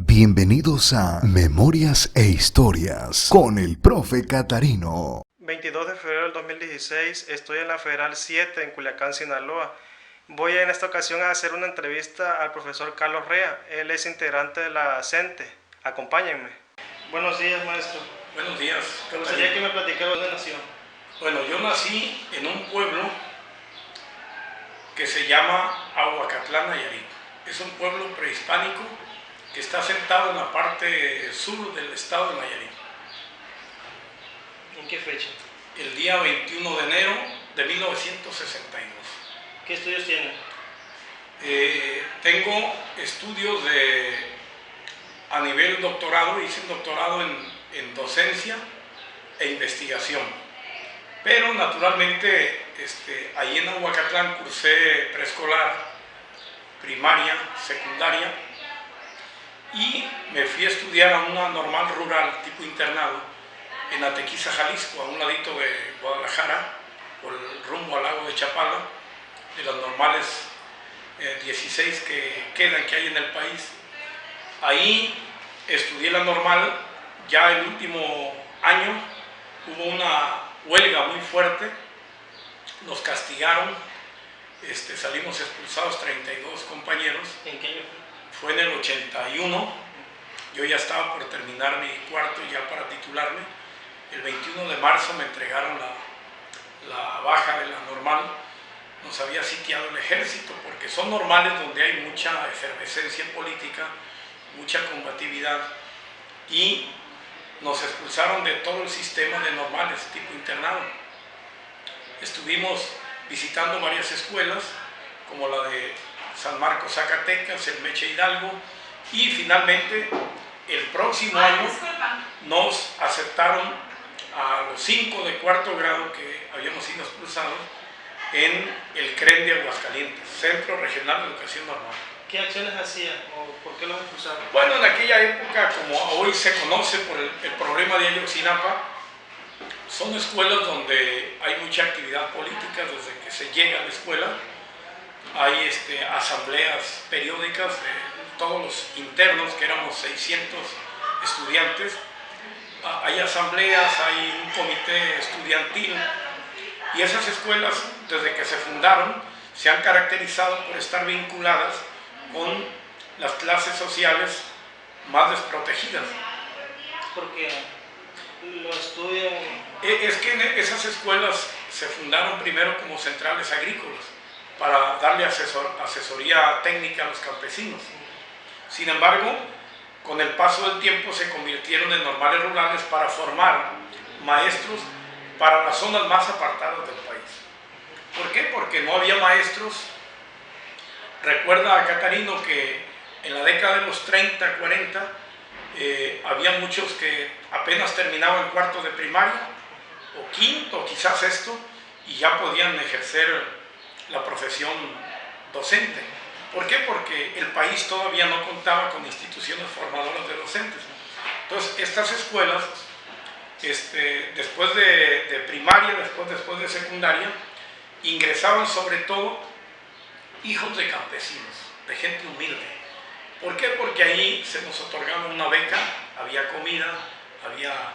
Bienvenidos a Memorias e Historias con el profe Catarino. 22 de febrero del 2016, estoy en la Federal 7 en Culiacán, Sinaloa. Voy en esta ocasión a hacer una entrevista al profesor Carlos Rea. Él es integrante de la CENTE. Acompáñenme. Buenos días, maestro. Buenos días. Me gustaría que me platicara dónde nació. Bueno, yo nací en un pueblo que se llama Ahuacatlán, Nayarit. Es un pueblo prehispánico que está asentado en la parte sur del estado de Nayarit. ¿En qué fecha? El día 21 de enero de 1962. ¿Qué estudios tiene? Tengo estudios a nivel doctorado, hice un doctorado en docencia e investigación. Pero naturalmente ahí en Ahuacatlán cursé preescolar, primaria, secundaria y me fui a estudiar a una normal rural tipo internado en Atequiza, Jalisco, a un ladito de Guadalajara, por el rumbo al lago de Chapala, de las normales 16 que hay en el país. Ahí estudié la normal. Ya el último año hubo una huelga muy fuerte, nos castigaron, salimos expulsados 32 compañeros. ¿En qué año Fue en el 81, yo ya estaba por terminar mi cuarto ya para titularme. El 21 de marzo me entregaron la baja de la normal. Nos había sitiado el ejército porque son normales donde hay mucha efervescencia política, mucha combatividad, y nos expulsaron de todo el sistema de normales tipo internado. Estuvimos visitando varias escuelas como la de San Marcos, Zacatecas, el Meche Hidalgo, y finalmente el próximo año nos aceptaron a los 5 de cuarto grado que habíamos sido expulsados en el CREN de Aguascalientes, Centro Regional de Educación Normal. ¿Qué acciones hacía o por qué los expulsaron? Bueno, en aquella época, como hoy se conoce por el problema de Ayotzinapa, son escuelas donde hay mucha actividad política desde que se llega a la escuela. Hay asambleas periódicas de todos los internos, que éramos 600 estudiantes. Hay asambleas, hay un comité estudiantil, y esas escuelas, desde que se fundaron, se han caracterizado por estar vinculadas con las clases sociales más desprotegidas. Porque lo estudian. Es que esas escuelas se fundaron primero como centrales agrícolas para darle asesoría técnica a los campesinos. Sin embargo, con el paso del tiempo se convirtieron en normales rurales para formar maestros para las zonas más apartadas del país. ¿Por qué? Porque no había maestros. Recuerda a Catarino que en la década de los 30, 40, había muchos que apenas terminaban cuarto de primaria, o quinto, quizás sexto, y ya podían ejercer la profesión docente. ¿Por qué? Porque el país todavía no contaba con instituciones formadoras de docentes. Entonces, estas escuelas, después de primaria, después de secundaria, ingresaban sobre todo hijos de campesinos, de gente humilde. ¿Por qué? Porque ahí se nos otorgaba una beca, había comida, había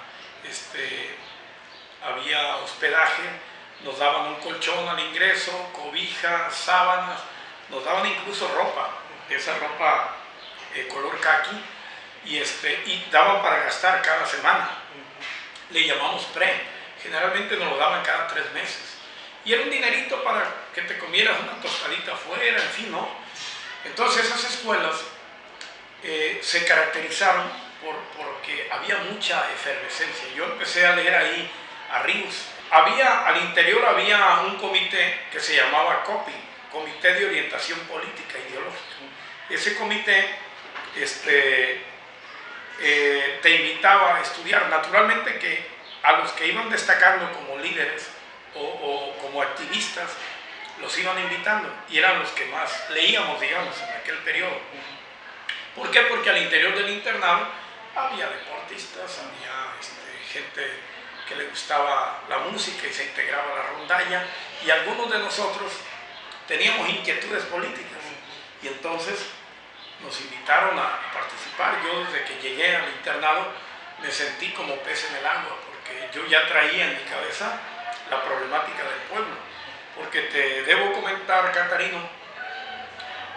hospedaje, nos daban un colchón al ingreso, cobija, sábanas, nos daban incluso ropa, esa ropa color caqui, y daban para gastar cada semana. Le llamamos pre, generalmente nos lo daban cada 3 meses. Y era un dinerito para que te comieras una tostadita afuera, en fin, ¿no? Entonces esas escuelas se caracterizaron porque había mucha efervescencia. Yo empecé a leer ahí a Ríos. Al interior había un comité que se llamaba COPI, Comité de Orientación Política e Ideológica. Ese comité te invitaba a estudiar. Naturalmente que a los que iban destacando como líderes o como activistas, los iban invitando, y eran los que más leíamos, digamos, en aquel periodo. ¿Por qué? Porque al interior del internado había deportistas, había gente que le gustaba la música y se integraba a la rondalla, y algunos de nosotros teníamos inquietudes políticas, y entonces nos invitaron a participar. Yo desde que llegué al internado me sentí como pez en el agua, porque yo ya traía en mi cabeza la problemática del pueblo. Porque te debo comentar, Catarino,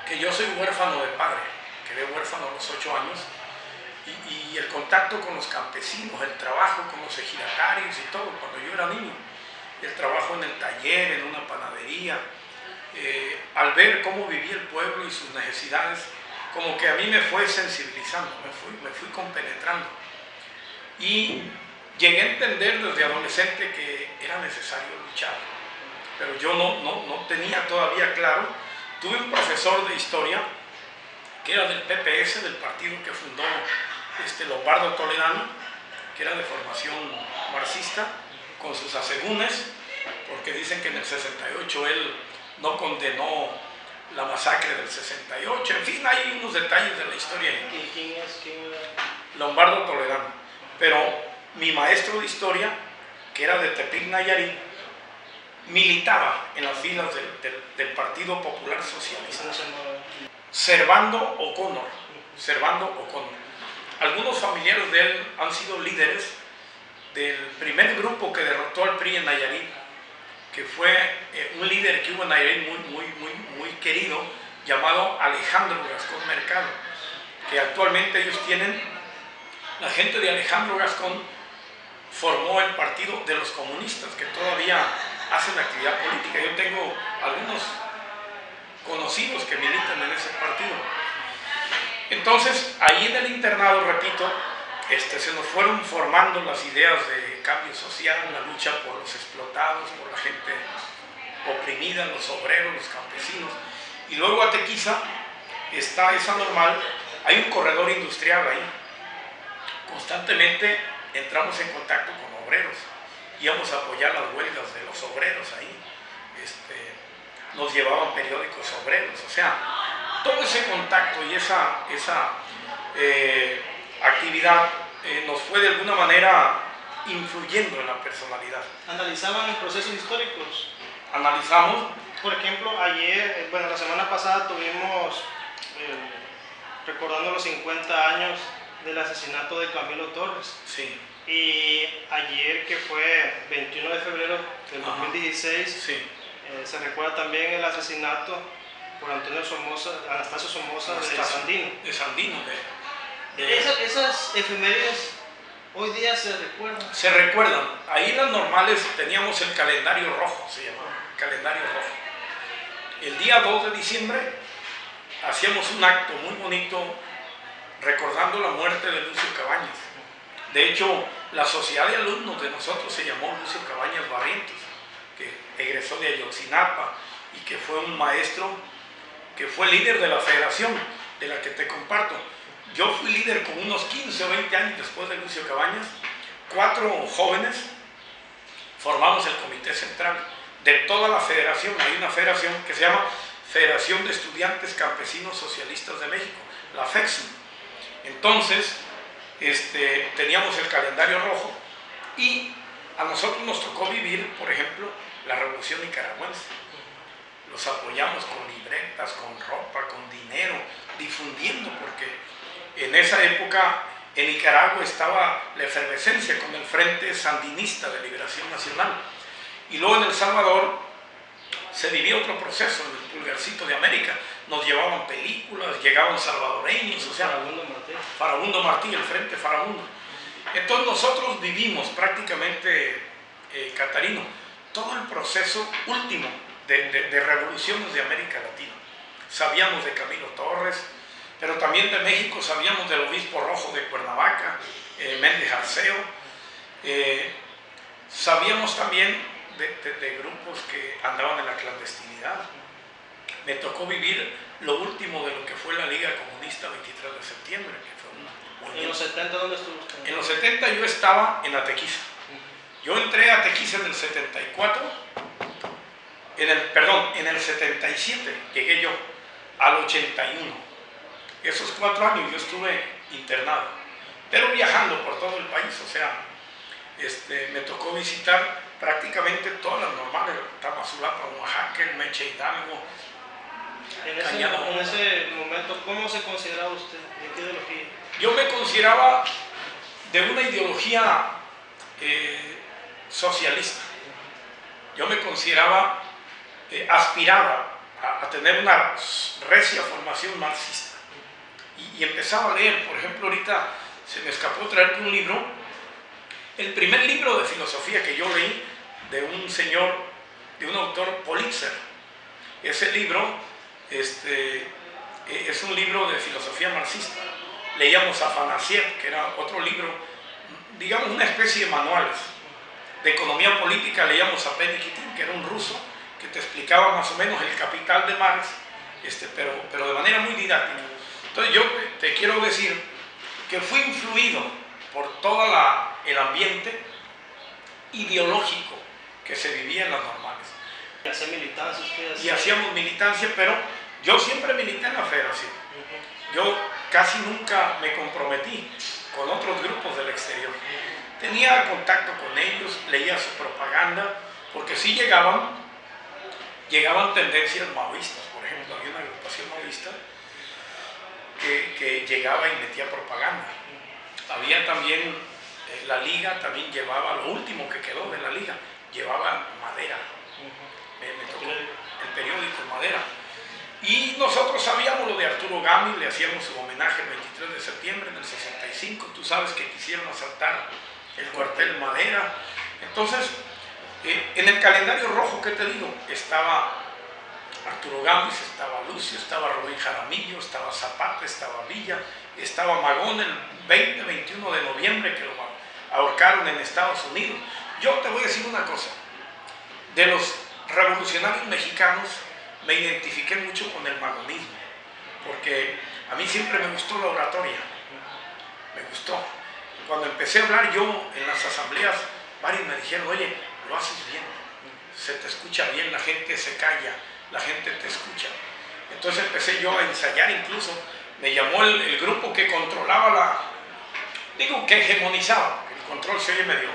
que yo soy huérfano de padre, quedé huérfano a los 8 años, y el contacto con los campesinos, el trabajo con los ejidatarios y todo, cuando yo era niño, el trabajo en el taller, en una panadería, al ver cómo vivía el pueblo y sus necesidades, como que a mí me fue sensibilizando, me fui compenetrando. Y llegué a entender desde adolescente que era necesario luchar, pero yo no tenía todavía claro. Tuve un profesor de historia que era del PPS, del partido que fundó Lombardo Toledano, que era de formación marxista, con sus asegúnes, porque dicen que en el 68 él no condenó la masacre del 68, en fin, hay unos detalles de la historia. ¿Quién es? Lombardo Toledano. Pero mi maestro de historia, que era de Tepic, Nayarit, militaba en las filas del Partido Popular Socialista. Servando O'Connor. Algunos familiares de él han sido líderes del primer grupo que derrotó al PRI en Nayarit, que fue un líder que hubo en Nayarit muy querido, llamado Alejandro Gascón Mercado, que actualmente ellos tienen, la gente de Alejandro Gascón formó el Partido de los Comunistas, que todavía hacen actividad política. Yo tengo algunos conocidos que militan en ese partido. Entonces, ahí en el internado, repito, se nos fueron formando las ideas de cambio social, la lucha por los explotados, por la gente oprimida, los obreros, los campesinos. Y luego a Tequiza está esa normal, hay un corredor industrial ahí. Constantemente entramos en contacto con obreros, íbamos a apoyar las huelgas de los obreros ahí, nos llevaban periódicos obreros, o sea, todo ese contacto y esa actividad nos fue de alguna manera influyendo en la personalidad. ¿Analizaban procesos históricos? Analizamos. Por ejemplo, ayer, la semana pasada tuvimos, recordando los 50 años del asesinato de Camilo Torres. Sí. Y ayer, que fue 21 de febrero del 2016, sí. Se recuerda también el asesinato por Anastasio Somoza de Sandino. De Sandino. Esas efemérides hoy día se recuerdan. Se recuerdan. Ahí las normales teníamos el calendario rojo, se llamaba, calendario rojo. El día 2 de diciembre hacíamos un acto muy bonito recordando la muerte de Lucio Cabañas. De hecho, la sociedad de alumnos de nosotros se llamó Lucio Cabañas Barrientos, que egresó de Ayotzinapa y que fue un maestro, que fue líder de la federación de la que te comparto. Yo fui líder con unos 15 o 20 años después de Lucio Cabañas. 4 jóvenes formamos el comité central de toda la federación. Hay una federación que se llama Federación de Estudiantes Campesinos Socialistas de México, la FEXM. Entonces, teníamos el calendario rojo y a nosotros nos tocó vivir, por ejemplo, la revolución nicaragüense. Los apoyamos con libretas, con ropa, con dinero, difundiendo, porque en esa época en Nicaragua estaba la efervescencia con el Frente Sandinista de Liberación Nacional. Y luego en El Salvador se vivía otro proceso, en el Pulgarcito de América. Nos llevaban películas, llegaban salvadoreños, o sea, Farabundo Martí, el Frente Farabundo. Entonces nosotros vivimos prácticamente, Catarino, todo el proceso último de revoluciones de América Latina. Sabíamos de Camilo Torres, pero también de México sabíamos del obispo rojo de Cuernavaca, Méndez Arceo. Sabíamos también de grupos que andaban en la clandestinidad. Me tocó vivir lo último de lo que fue la Liga Comunista 23 de septiembre, que fue una... ¿En los 70 dónde estuvo? En los 70 yo estaba en Atequiza. Yo entré a Atequiza en el 74, en el 77 llegué yo, al 81. Esos 4 años yo estuve internado, pero viajando por todo el país, o sea, me tocó visitar prácticamente todas las normales, Tamazulapa, Oaxaca, el Meche Hidalgo, En ese momento, ¿cómo se consideraba usted? ¿De qué ideología? Yo me consideraba de una ideología socialista. Yo me consideraba, aspiraba a tener una recia formación marxista. Y empezaba a leer, por ejemplo, ahorita se me escapó traerte un libro, el primer libro de filosofía que yo leí, de un señor, de un autor Pulitzer. Ese libro es un libro de filosofía marxista. Leíamos a Afanasiev, que era otro libro, digamos una especie de manuales. De economía política leíamos a Penikitin, que era un ruso, que te explicaba más o menos el capital de Marx, pero de manera muy didáctica. Entonces yo te quiero decir que fui influido por todo el ambiente ideológico que se vivía en las normales. ¿Y hacía militancia usted? Y hacíamos militancia, pero yo siempre milité en la federación. Yo casi nunca me comprometí con otros grupos del exterior. Tenía contacto con ellos, leía su propaganda, porque sí llegaban tendencias maoístas. Por ejemplo, había una agrupación maoísta que llegaba y metía propaganda. Había también, la liga también llevaba, lo último que quedó de la liga, llevaba Madera. Me tocó el periódico Madera. Y nosotros sabíamos lo de Arturo Gami, le hacíamos su homenaje el 23 de septiembre del 65. Tú sabes que quisieron asaltar el cuartel Madera. Entonces, en el calendario rojo que te digo, estaba Arturo Gamis, estaba Lucio, estaba Rubén Jaramillo, estaba Zapata, estaba Villa, estaba Magón el 20-21 de noviembre, que lo ahorcaron en Estados Unidos. Yo te voy a decir una cosa, de los revolucionarios mexicanos me identifiqué mucho con el magonismo, porque a mí siempre me gustó la oratoria, me gustó. Cuando empecé a hablar yo en las asambleas, varios me dijeron, oye, lo haces bien, se te escucha bien, la gente se calla, la gente te escucha. Entonces empecé yo a ensayar, incluso me llamó el grupo que controlaba que hegemonizaba, el control se oye medio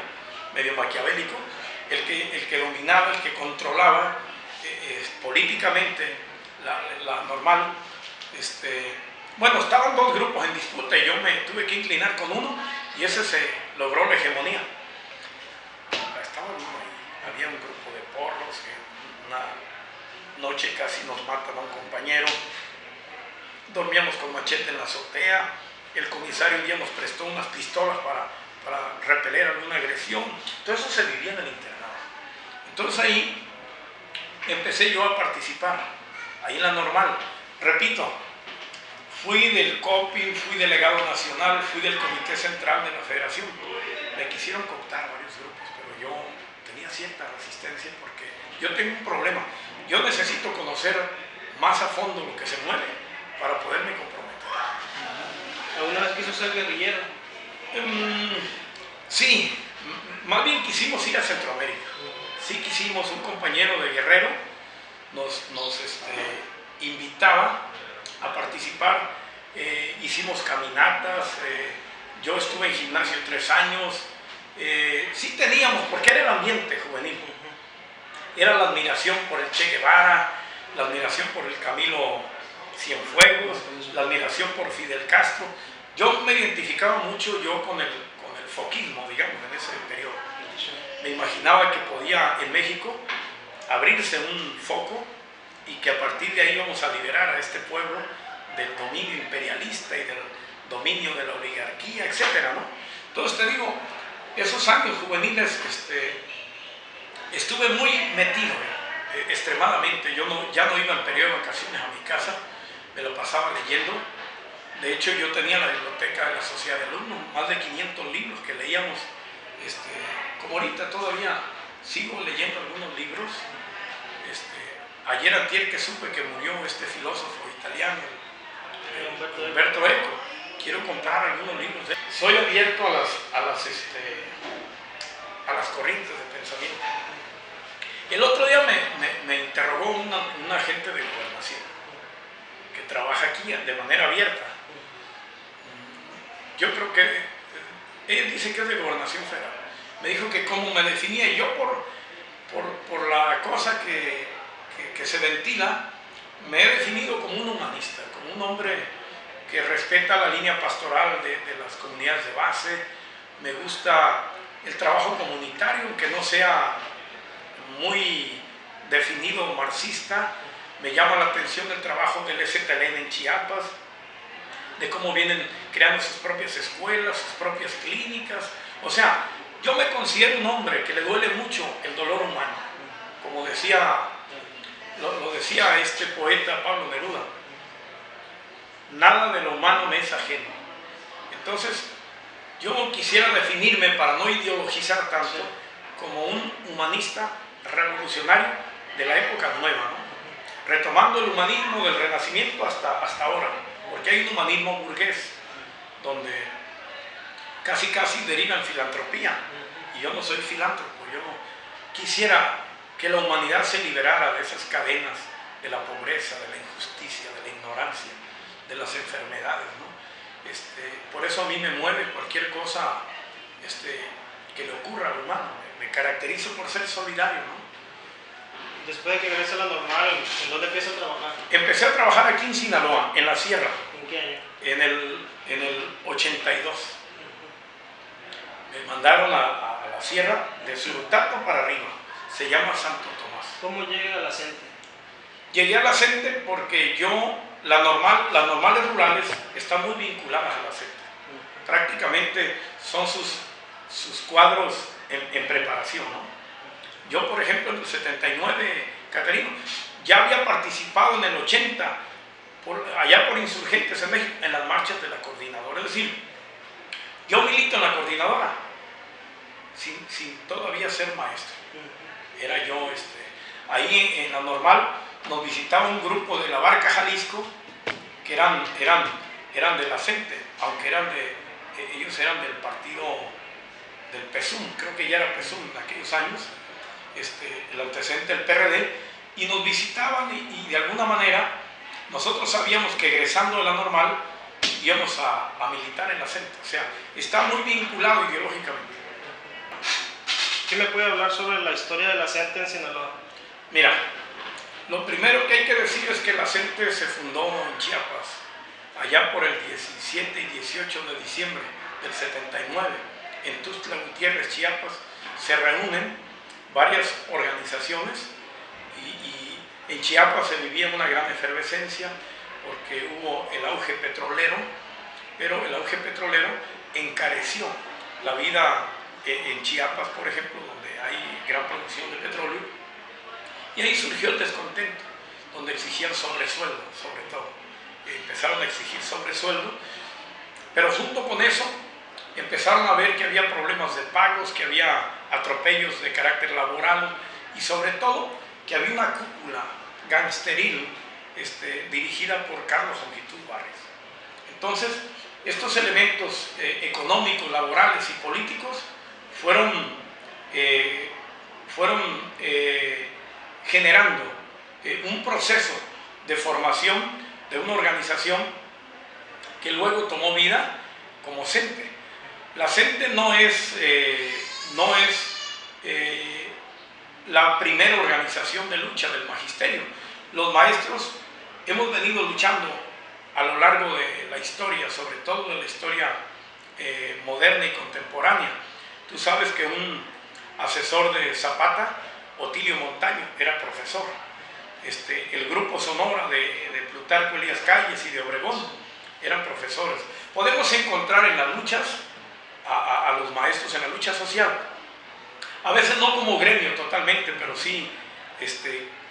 maquiavélico, el que dominaba, el que controlaba políticamente la normal. Bueno, estaban dos grupos en disputa y yo me tuve que inclinar con uno y ese se logró la hegemonía. Estaba uno ahí, había un grupo de porros que una noche casi nos matan a un compañero, dormíamos con machete en la azotea, el comisario un día nos prestó unas pistolas para repeler alguna agresión. Todo eso se vivía en el internado. Entonces ahí empecé yo a participar, ahí en la normal. Repito, fui del COPIN, fui delegado nacional, fui del Comité Central de la Federación. Me quisieron cooptar varios grupos, pero yo tenía cierta resistencia porque yo tengo un problema. Yo necesito conocer más a fondo lo que se mueve para poderme comprometer. ¿Alguna vez quiso ser guerrillero? Sí, más bien quisimos ir a Centroamérica. Sí quisimos, un compañero de Guerrero nos invitaba a participar, hicimos caminatas, yo estuve en gimnasio 3 años, sí teníamos, porque era el ambiente juvenil, era la admiración por el Che Guevara, la admiración por el Camilo Cienfuegos, la admiración por Fidel Castro. Yo me identificaba mucho con el foquismo, digamos, en ese periodo. Me imaginaba que podía en México abrirse un foco y que a partir de ahí íbamos a liberar a este pueblo del dominio imperialista y del dominio de la oligarquía, etcétera, ¿no? Entonces te digo, esos años juveniles estuve muy metido, extremadamente. Yo ya no iba en periodo de vacaciones a mi casa, me lo pasaba leyendo. De hecho, yo tenía la biblioteca de la Sociedad de Alumnos, más de 500 libros que leíamos. Como ahorita todavía sigo leyendo algunos libros. Ayer antier que supe que murió este filósofo italiano, Umberto Eco, quiero comprar algunos libros de él. Soy abierto a las corrientes de pensamiento. El otro día me interrogó un agente de gobernación que trabaja aquí de manera abierta. Yo creo que él dice que es de gobernación federal. Me dijo que cómo me definía, y yo por la cosa que se ventila, me he definido como un humanista, como un hombre que respeta la línea pastoral de las comunidades de base. Me gusta el trabajo comunitario, aunque no sea muy definido marxista. Me llama la atención el trabajo del EZLN en Chiapas, de cómo vienen creando sus propias escuelas, sus propias clínicas. O sea, yo me considero un hombre que le duele mucho el dolor humano, como decía, lo decía este poeta Pablo Neruda: nada de lo humano me es ajeno. Entonces, yo quisiera definirme, para no ideologizar tanto, como un humanista revolucionario de la época nueva, ¿no? Retomando el humanismo del Renacimiento hasta ahora, porque hay un humanismo burgués donde casi deriva en filantropía, y yo no soy filántropo. Yo quisiera que la humanidad se liberara de esas cadenas de la pobreza, de la injusticia, de la ignorancia, de las enfermedades, ¿no? Por eso a mí me mueve cualquier cosa que le ocurra al humano. Me caracterizo por ser solidario, ¿no? Después de que regrese a la normal, ¿en dónde empieza a trabajar? Empecé a trabajar aquí en Sinaloa, en la sierra. ¿En qué año? En el 82. Me mandaron a la sierra de Surutato para arriba. Se llama Santo Tomás. ¿Cómo llega a la CENTE? Llegué a la CENTE porque las normales rurales están muy vinculadas a la CENTE. Prácticamente son sus cuadros en preparación, ¿no? Yo, por ejemplo, en el 79, Catarino, ya había participado en el 80, allá por Insurgentes en México, en las marchas de la coordinadora. Es decir, yo milito en la coordinadora sin todavía ser maestro. Era yo, ahí en la normal nos visitaba un grupo de la Barca Jalisco, que eran de la CENTE, aunque ellos eran del partido del PESUM, creo que ya era PESUM en aquellos años, el antecedente del PRD, y nos visitaban y de alguna manera nosotros sabíamos que egresando de la normal íbamos a militar en la CENTE. O sea, está muy vinculado ideológicamente. ¿Qué me puede hablar sobre la historia de la CENTE en Sinaloa? Mira, lo primero que hay que decir es que la CENTE se fundó en Chiapas, allá por el 17 y 18 de diciembre del 79, en Tuxtla Gutiérrez, Chiapas. Se reúnen varias organizaciones y en Chiapas se vivía una gran efervescencia porque hubo el auge petrolero, pero el auge petrolero encareció la vida en Chiapas, por ejemplo, donde hay gran producción de petróleo, y ahí surgió el descontento, donde exigían sobresueldo, sobre todo. Empezaron a exigir sobresueldo, pero junto con eso empezaron a ver que había problemas de pagos, que había atropellos de carácter laboral y sobre todo que había una cúpula gangsteril dirigida por Carlos Longitud Barrios. Entonces, estos elementos económicos, laborales y políticos fueron generando un proceso de formación de una organización que luego tomó vida como CENTE. La CENTE no es la primera organización de lucha del magisterio. Los maestros hemos venido luchando a lo largo de la historia, sobre todo de la historia moderna y contemporánea. Tú sabes que un asesor de Zapata, Otilio Montaño, era profesor. El grupo Sonora de Plutarco Elías Calles y de Obregón eran profesores. Podemos encontrar en las luchas a los maestros, en la lucha social, a veces no como gremio totalmente, pero sí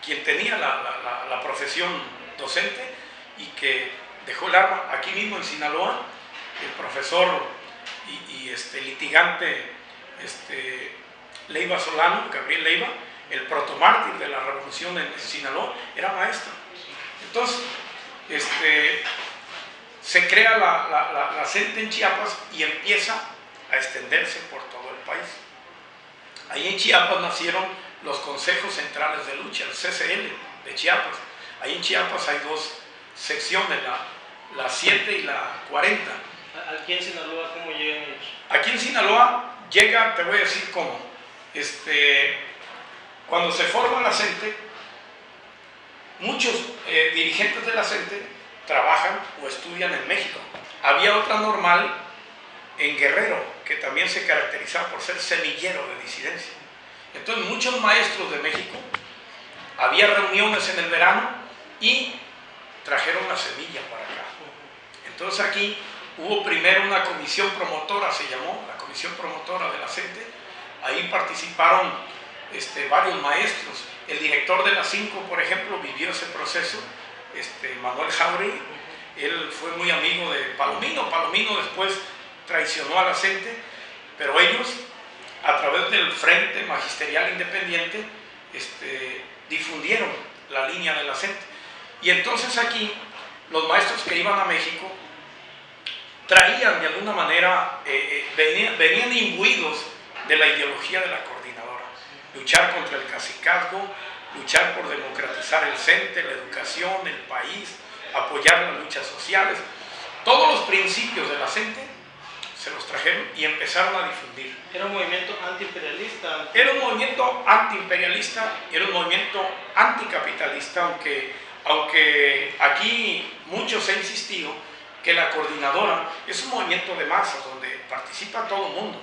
quien tenía la profesión docente y que dejó el arma aquí mismo en Sinaloa, el profesor y litigante Leiva Solano, Gabriel Leiva, el protomártir de la revolución en Sinaloa, era maestro. Entonces, se crea la CENTE en Chiapas y empieza a extenderse por todo el país. Ahí en Chiapas nacieron los consejos centrales de lucha, el CCL de Chiapas. Ahí en Chiapas hay dos secciones, la 7 y la 40. ¿Aquí en Sinaloa cómo llegan ellos? Aquí en Sinaloa llega, te voy a decir cómo. Cuando se forma la CENTE, muchos dirigentes de la CENTE trabajan o estudian en México. Había otra normal en Guerrero, que también se caracterizaba por ser semillero de disidencia. Entonces muchos maestros de México, había reuniones en el verano y trajeron la semilla para acá. Entonces aquí hubo primero una comisión promotora, se llamó la comisión promotora de la CENTE. Ahí participaron varios maestros. El director de la 5, por ejemplo, vivió ese proceso, Manuel Jauregui. Él fue muy amigo de Palomino. Palomino después traicionó a la CENTE, pero ellos, a través del Frente Magisterial Independiente, difundieron la línea de la CENTE. Y entonces aquí, los maestros que iban a México traían de alguna manera, venían imbuidos de la ideología de la coordinadora. Luchar contra el cacicazgo, luchar por democratizar el CENTE, la educación, el país, apoyar las luchas sociales. Todos los principios de la CENTE se los trajeron y empezaron a difundir. ¿Era un movimiento antiimperialista? Era un movimiento antiimperialista, era un movimiento anticapitalista, aunque aquí muchos han insistido que la coordinadora es un movimiento de masas donde participa todo el mundo.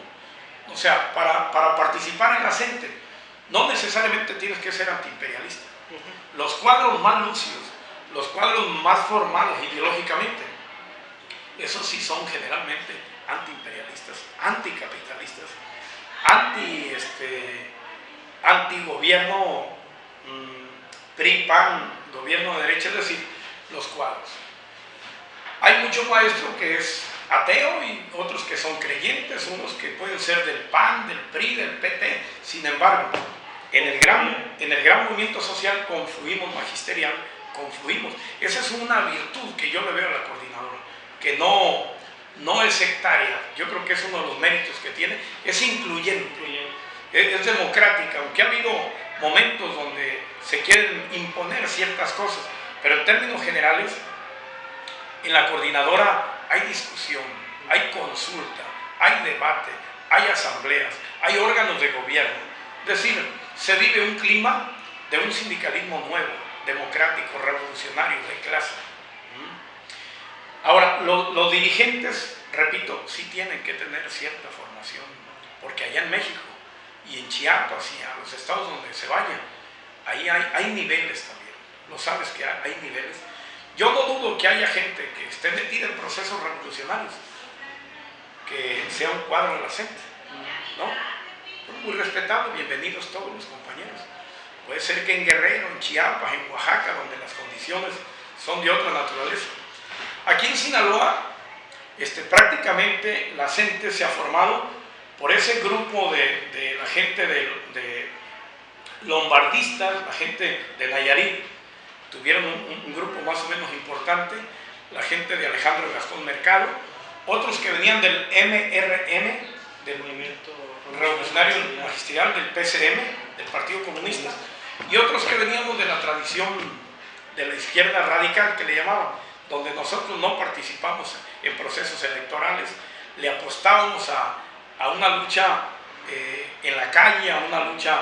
O sea, para participar en la CENTE no necesariamente tienes que ser antiimperialista. Los cuadros más lúcidos, los cuadros más formados ideológicamente, esos sí son generalmente antiimperialistas, anticapitalistas, antigobierno, PRI-PAN, gobierno de derecha, es decir, los cuadros. Hay mucho maestro que es ateo y otros que son creyentes, unos que pueden ser del PAN, del PRI, del PT. Sin embargo, en el gran movimiento social confluimos magisterial, confluimos. Esa es una virtud que yo le veo a la coordinadora, que no es sectaria. Yo creo que es uno de los méritos que tiene, es incluyente, es democrática, aunque ha habido momentos donde se quieren imponer ciertas cosas, pero en términos generales, en la coordinadora hay discusión, hay consulta, hay debate, hay asambleas, hay órganos de gobierno. Es decir, se vive un clima de un sindicalismo nuevo, democrático, revolucionario, de clase. Ahora, los dirigentes, repito, sí tienen que tener cierta formación, porque allá en México y en Chiapas y a los estados donde se vaya, ahí hay niveles también. Lo sabes que hay niveles. Yo no dudo que haya gente que esté metida en procesos revolucionarios, que sea un cuadro de la CENTE, ¿no? Muy respetable, bienvenidos todos los compañeros. Puede ser que en Guerrero, en Chiapas, en Oaxaca, donde las condiciones son de otra naturaleza. Aquí en Sinaloa, prácticamente la CENTE se ha formado por ese grupo de la gente de lombardistas, la gente de Nayarit. Tuvieron un grupo más o menos importante, la gente de Alejandro Gastón Mercado, otros que venían del MRM, del Movimiento Revolucionario Magisterial, del PCM, del Partido Comunista, y otros que veníamos de la tradición de la izquierda radical, que le llamaban, donde nosotros no participamos en procesos electorales, le apostábamos a una lucha en la calle, a una lucha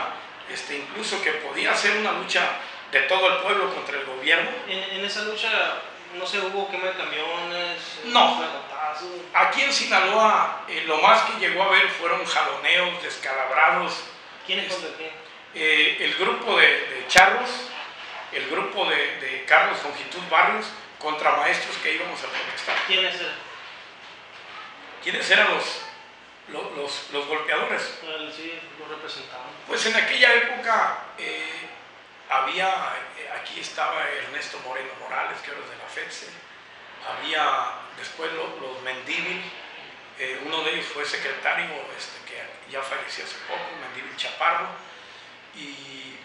incluso que podía ser una lucha de todo el pueblo contra el gobierno. En esa lucha no se hubo quema de camiones, no. Aquí en Sinaloa lo más que llegó a haber fueron jaloneos, descalabrados. ¿Quiénes contra quién? El grupo de charros, el grupo de Carlos Longitud Barrios contra maestros que íbamos a protestar. ¿Quiénes eran? ¿Quiénes eran los golpeadores? Sí, los representaban. Pues en aquella época aquí estaba Ernesto Moreno Morales, que era de la FEDSE, había después los Mendívil, uno de ellos fue secretario, que ya falleció hace poco, Mendívil Chaparro, y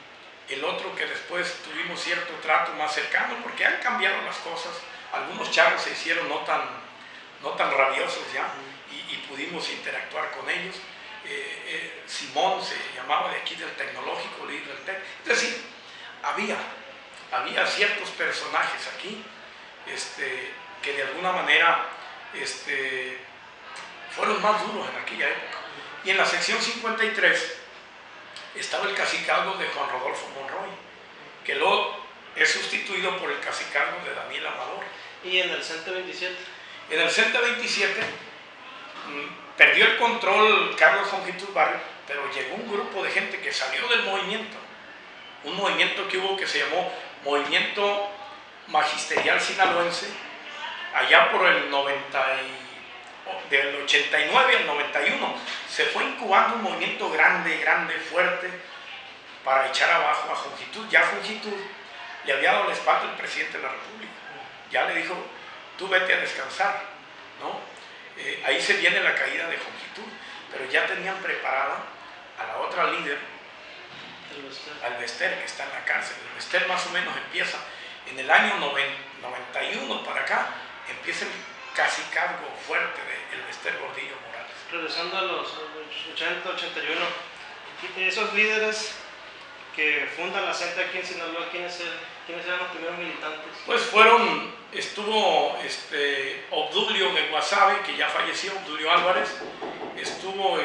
el otro que después tuvimos cierto trato más cercano, porque han cambiado las cosas, algunos charros se hicieron no tan rabiosos ya, y pudimos interactuar con ellos. Simón se llamaba, de aquí del Tecnológico, líder del TEC. Es decir, había ciertos personajes aquí que de alguna manera fueron más duros en aquella época. Y en la sección 53 estaba el cacicazgo de Juan Rodolfo Monroy, que luego es sustituido por el cacicazgo de Daniel Amador. ¿Y en el CENTE 27? En el CENTE 27 perdió el control Carlos Jongitud Barrio, pero llegó un grupo de gente que salió del movimiento, un movimiento que hubo que se llamó Movimiento Magisterial Sinaloense, allá por el del 89 al 91, se fue incubando un movimiento grande, fuerte, para echar abajo a Jongitud. Ya Jongitud le había dado la espalda al presidente de la República, ya le dijo, tú vete a descansar, ¿no? Ahí se viene la caída de Jongitud, pero ya tenían preparada a la otra líder, al Bester, que está en la cárcel. El Bester más o menos empieza en el año 91 para acá, empieza el cacicazgo fuerte del Bester Gordillo Morales. Regresando a los 80, 81, esos líderes que fundan la CENTE aquí en Sinaloa, ¿quiénes eran los primeros militantes? Pues estuvo Obdulio de Guasave, que ya falleció, Obdulio Álvarez, estuvo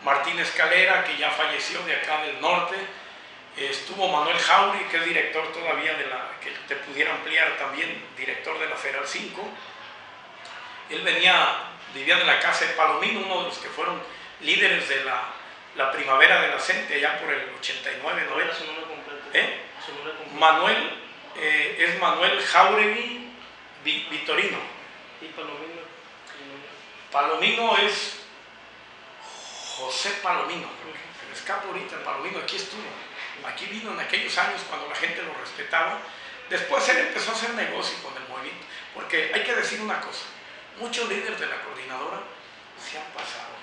Martín Escalera, que ya falleció, de acá del norte, estuvo Manuel Jauri, que es director todavía que te pudiera ampliar también, director de la Federal 5. Él vivía en la casa de Palomino, uno de los que fueron líderes de la primavera de la CENTE, allá por el 89, 90. Su nombre completo. Su nombre completo. Manuel, es Manuel Jauregui Vitorino. ¿Y Palomino? Palomino es José Palomino, que me escapo ahorita. Palomino aquí estuvo, aquí vino en aquellos años cuando la gente lo respetaba. Después él empezó a hacer negocio con el movimiento, porque hay que decir una cosa, muchos líderes de la coordinadora se han pasado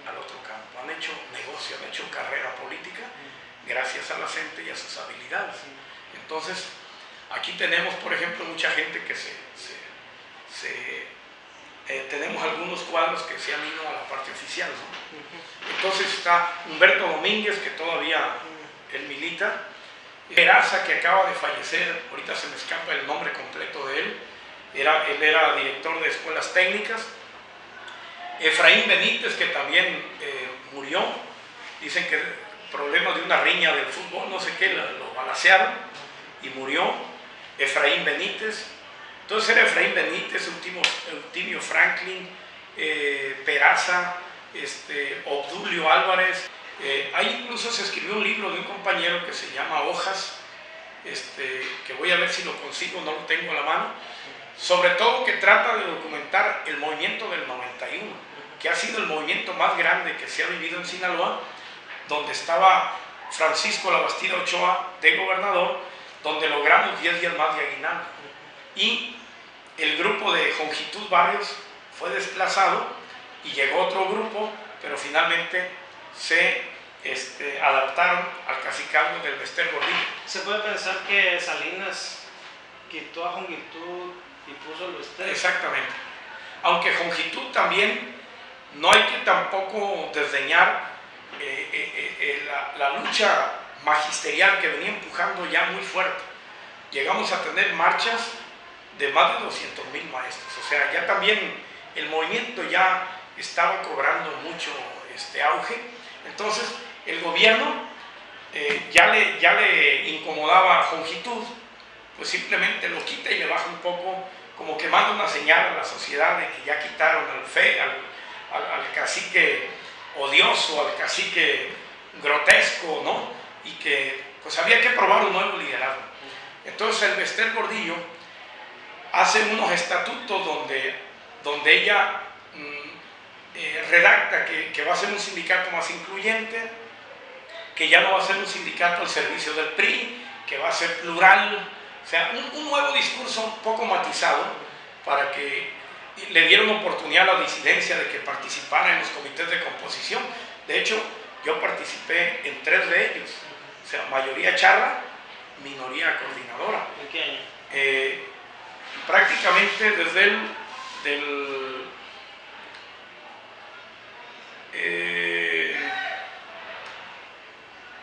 al otro campo, han hecho negocio, han hecho carrera política gracias a la CENTE y a sus habilidades. Entonces, aquí tenemos, por ejemplo, mucha gente que tenemos algunos cuadros que se han ido a la parte oficial, ¿no? Entonces está Humberto Domínguez, que todavía él milita, Peraza, que acaba de fallecer, ahorita se me escapa el nombre completo de él, él era director de escuelas técnicas. Efraín Benítez, que también murió, dicen que problemas de una riña del fútbol, no sé qué, lo balacearon y murió. Efraín Benítez, entonces era Efraín Benítez, Eutimio Franklin, Peraza, Obdulio Álvarez. Ahí incluso se escribió un libro de un compañero que se llama Hojas, que voy a ver si lo consigo, no lo tengo a la mano, sobre todo que trata de documentar el movimiento del 91, que ha sido el movimiento más grande que se ha vivido en Sinaloa, donde estaba Francisco Labastida Ochoa de gobernador, donde logramos 10 días más de aguinaldo. Y el grupo de Jongitud Barrios fue desplazado y llegó otro grupo, pero finalmente se adaptaron al cacicazgo del Bester Gordillo. ¿Se puede pensar que Salinas quitó a Jongitud y puso el Bester? Exactamente. Aunque Jongitud también, no hay que tampoco desdeñar la lucha magisterial que venía empujando ya muy fuerte. Llegamos a tener marchas de más de 200,000 maestros, o sea, ya también el movimiento ya estaba cobrando mucho auge. Entonces el gobierno ya le incomodaba a Jongitud, pues simplemente lo quita y le baja un poco, como que manda una señal a la sociedad de que ya quitaron al cacique odioso, al cacique grotesco, ¿no? Y que pues había que probar un nuevo liderazgo. Entonces el Bester Gordillo hace unos estatutos donde ella redacta que va a ser un sindicato más incluyente, que ya no va a ser un sindicato al servicio del PRI, que va a ser plural, o sea, un nuevo discurso un poco matizado para que le dieron oportunidad a la disidencia de que participara en los comités de composición. De hecho, yo participé en 3 de ellos, o sea, mayoría charra, minoría coordinadora. ¿En qué año? Prácticamente desde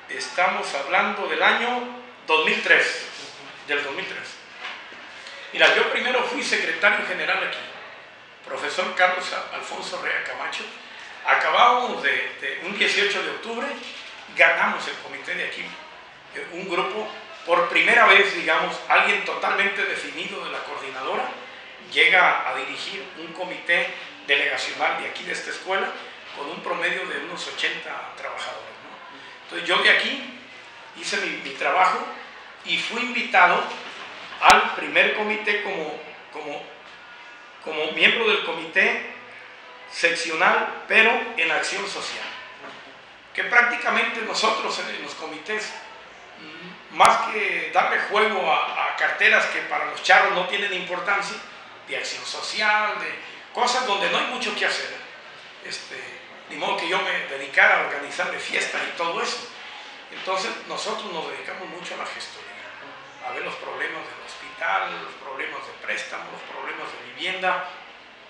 estamos hablando del año 2003, del 2003. Mira, yo primero fui secretario general aquí, profesor Carlos Alfonso Rea Camacho. Acabábamos un 18 de octubre, ganamos el comité de aquí, un grupo por primera vez, digamos, alguien totalmente definido de la coordinadora llega a dirigir un comité delegacional de aquí, de esta escuela, con un promedio de unos 80 trabajadores, ¿no? Entonces yo de aquí hice mi trabajo y fui invitado al primer comité como miembro del comité seccional, pero en acción social. Que prácticamente nosotros en los comités, más que darle juego a carteras que para los charros no tienen importancia, de acción social, de cosas donde no hay mucho que hacer, ni modo que yo me dedicara a organizarle fiestas y todo eso. Entonces nosotros nos dedicamos mucho a la gestoría, a ver los problemas del hospital, los problemas de préstamo, los problemas de vivienda.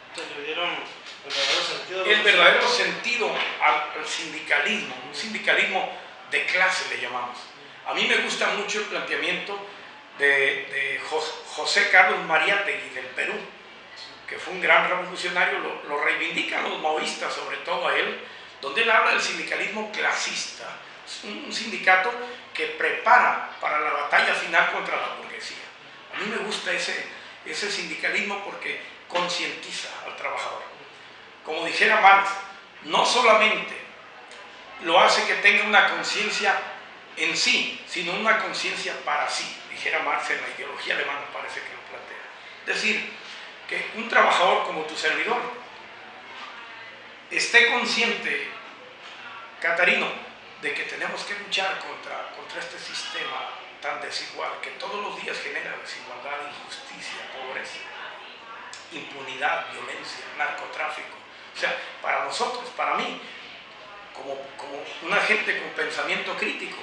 Entonces le dieron el verdadero sentido al sindicalismo, un sindicalismo de clase le llamamos. A mí me gusta mucho el planteamiento de José Carlos Mariátegui del Perú, que fue un gran revolucionario, lo reivindican los maoístas, sobre todo a él, donde él habla del sindicalismo clasista, un sindicato que prepara para la batalla final contra la burguesía. A mí me gusta ese sindicalismo porque concientiza al trabajador. Como dijera Marx, no solamente lo hace que tenga una conciencia en sí, sino una conciencia para sí, dijera Marx en la ideología alemana, parece que lo plantea. Es decir, que un trabajador como tu servidor esté consciente, Catarino, de que tenemos que luchar contra este sistema tan desigual, que todos los días genera desigualdad, injusticia, pobreza, impunidad, violencia, narcotráfico. O sea, para nosotros, para mí, como una gente con pensamiento crítico,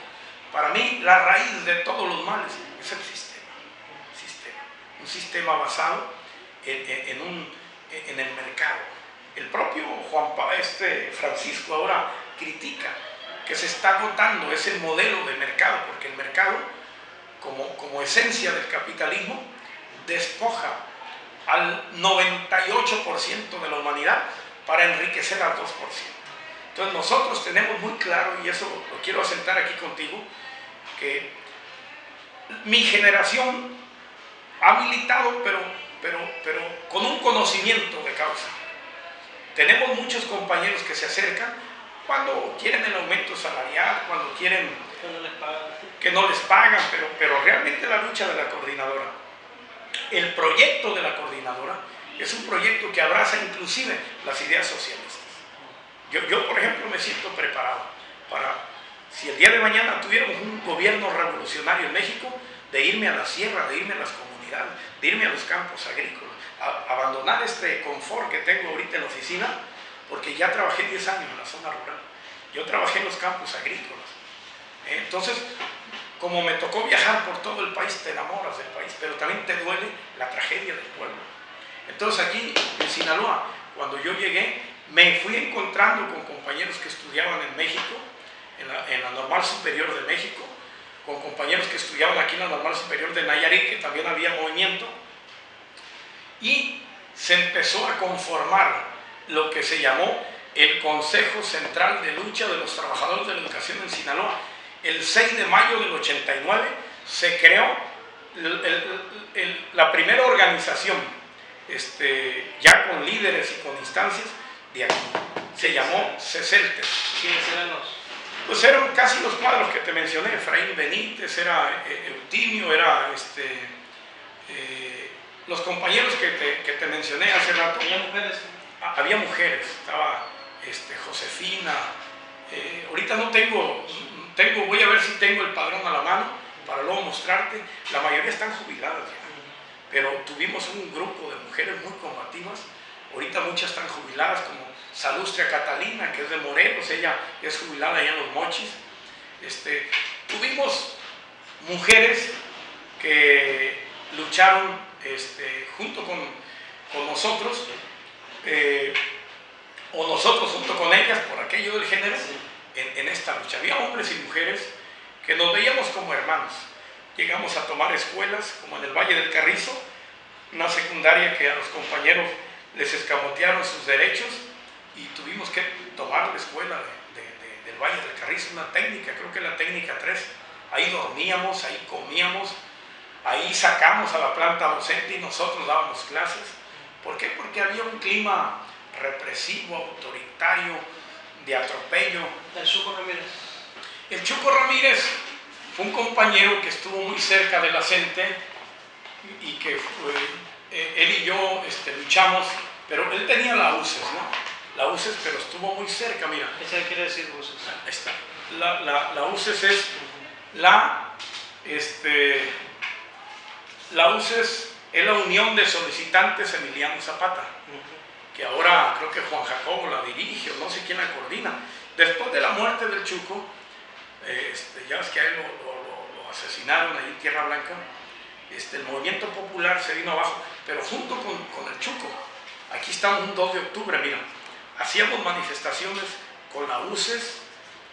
para mí la raíz de todos los males es el sistema. Un sistema basado en el mercado. El propio Francisco ahora critica que se está agotando ese modelo de mercado, porque el mercado, como esencia del capitalismo, despoja al 98% de la humanidad para enriquecer al 2%. Entonces nosotros tenemos muy claro, y eso lo quiero asentar aquí contigo, que mi generación ha militado, pero con un conocimiento de causa. Tenemos muchos compañeros que se acercan cuando quieren el aumento salarial, cuando quieren que no les pagan, pero realmente la lucha de la coordinadora, el proyecto de la coordinadora, es un proyecto que abraza inclusive las ideas socialistas. Yo, por ejemplo, me siento preparado para, si el día de mañana tuviéramos un gobierno revolucionario en México, de irme a la sierra, de irme a las comunidades, de irme a los campos agrícolas, a abandonar este confort que tengo ahorita en la oficina, porque ya trabajé 10 años en la zona rural. Yo trabajé en los campos agrícolas. Entonces, como me tocó viajar por todo el país, te enamoras del país, pero también te duele la tragedia del pueblo. Entonces aquí en Sinaloa, cuando yo llegué, me fui encontrando con compañeros que estudiaban en México, en la Normal Superior de México, con compañeros que estudiaban aquí en la Normal Superior de Nayarit, que también había movimiento, y se empezó a conformar lo que se llamó el Consejo Central de Lucha de los Trabajadores de la Educación en Sinaloa. El 6 de mayo del 89 se creó la primera organización, ya con líderes y con instancias de aquí. Se llamó CECELTE. ¿Quiénes eran los? Pues eran casi los cuadros que te mencioné: Efraín Benítez, era Eutimio, era los compañeros que te mencioné hace rato. ¿Había mujeres? Había mujeres, estaba Josefina. Ahorita no tengo, voy a ver si tengo el padrón a la mano para luego mostrarte. La mayoría están jubiladas ya, pero tuvimos un grupo de mujeres muy combativas. Ahorita muchas están jubiladas, como Salustria Catalina, que es de Morelos, ella es jubilada allá en Los Mochis. Tuvimos mujeres que lucharon junto con nosotros, o nosotros junto con ellas, por aquello del género, en esta lucha. Había hombres y mujeres que nos veíamos como hermanos. Llegamos a tomar escuelas, como en el Valle del Carrizo, una secundaria que a los compañeros les escamotearon sus derechos, y tuvimos que tomar la escuela del Valle del Carrizo, una técnica, creo que la técnica 3, ahí dormíamos, ahí comíamos, ahí sacamos a la planta docente y nosotros dábamos clases. ¿Por qué? Porque había un clima represivo, autoritario, de atropello. El Chuco Ramírez. El Chuco Ramírez fue un compañero que estuvo muy cerca de la CENTE y que él y yo luchamos, pero él tenía la UCES, ¿no? La UCES, pero estuvo muy cerca, mira. ¿Qué quiere decir UCES? Ahí está. La UCES es la UCES es la Unión de Solicitantes Emiliano Zapata, que ahora creo que Juan Jacobo la dirige, o no sé quién la coordina. Después de la muerte del Chuco, ya ves que a él lo asesinaron ahí en Tierra Blanca, el movimiento popular se vino abajo, pero junto con el Chuco. Aquí estamos un 2 de octubre, mira, hacíamos manifestaciones con la UCES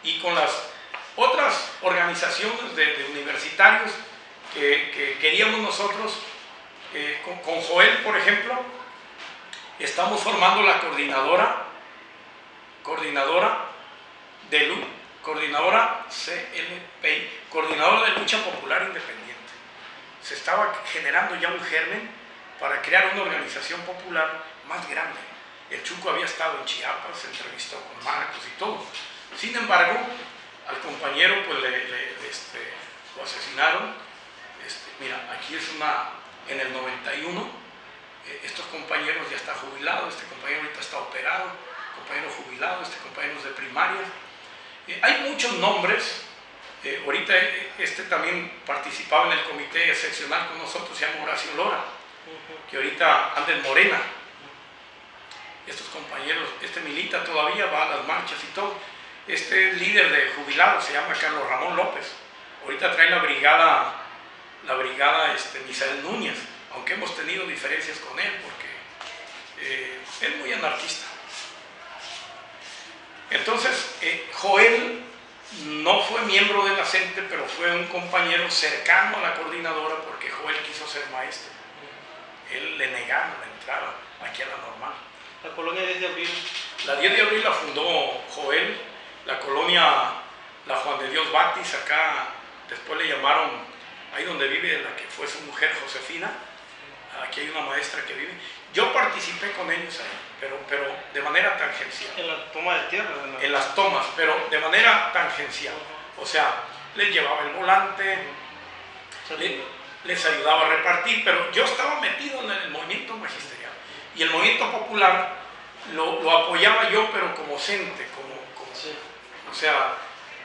y con las otras organizaciones de universitarios que queríamos nosotros. Con Joel, por ejemplo, estamos formando la coordinadora CLPI, Coordinadora de Lucha Popular Independiente. Se estaba generando ya un germen para crear una organización popular más grande. El Chuco había estado en Chiapas, se entrevistó con Marcos y todo. Sin embargo, al compañero pues lo asesinaron. Mira, aquí es en el 91, estos compañeros ya están jubilados, este compañero ahorita está operado, compañero jubilado, compañeros de primaria. Hay muchos nombres. Ahorita también participaba en el comité seccional con nosotros, se llama Horacio Lora, que ahorita anda en Morena. Estos compañeros, milita todavía, va a las marchas y todo. Líder de jubilados se llama Carlos Ramón López. Ahorita trae la brigada Misael Núñez, aunque hemos tenido diferencias con él porque es muy anarquista. Entonces, Joel no fue miembro de la CENTE, pero fue un compañero cercano a la coordinadora porque Joel quiso ser maestro. Él le negaron la entrada aquí a la normal. La colonia 10 de abril. La 10 de abril la fundó Joel, la colonia la Juan de Dios Batis, acá después le llamaron, ahí donde vive la que fue su mujer Josefina, aquí hay una maestra que vive. Yo participé con ellos ahí, pero de manera tangencial. En la toma de tierra. En las tomas, pero de manera tangencial. O sea, les llevaba el volante, les ayudaba a repartir, pero yo estaba metido en el movimiento magisterial. Y el movimiento popular lo apoyaba yo, pero como CENTE, sí. O sea,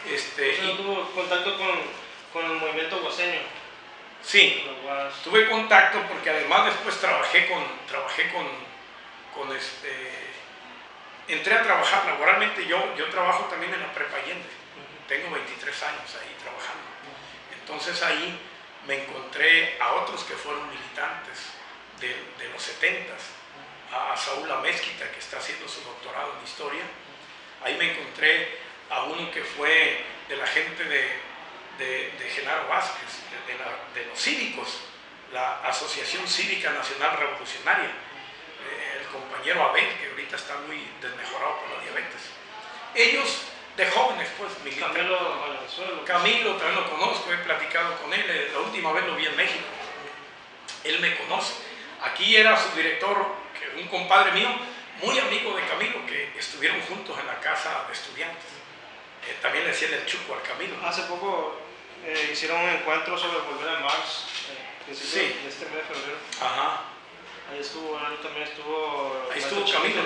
y tuvo contacto con el movimiento guaseño. Sí, tuve contacto porque además después entré a trabajar laboralmente. Yo trabajo también en la Prepa Allende. Tengo 23 años ahí trabajando. Entonces ahí me encontré a otros que fueron militantes de los 70s, a Saúl Amezquita, que está haciendo su doctorado en historia. Ahí me encontré a uno que fue de la gente de Genaro Vázquez, de los cívicos, la Asociación Cívica Nacional Revolucionaria, el compañero Abel, que ahorita está muy desmejorado por la diabetes. Ellos de jóvenes, pues, militan. Camilo también lo conozco, he platicado con él, la última vez lo vi en México. Él me conoce. Aquí era su director, un compadre mío, muy amigo de Camilo, que estuvieron juntos en la casa de estudiantes. También le decían el Chuco al Camilo. Hace poco hicieron un encuentro sobre volver a Marx, sí. de este mes de febrero. Ajá. Ahí también estuvo. Ahí estuvo Camilo.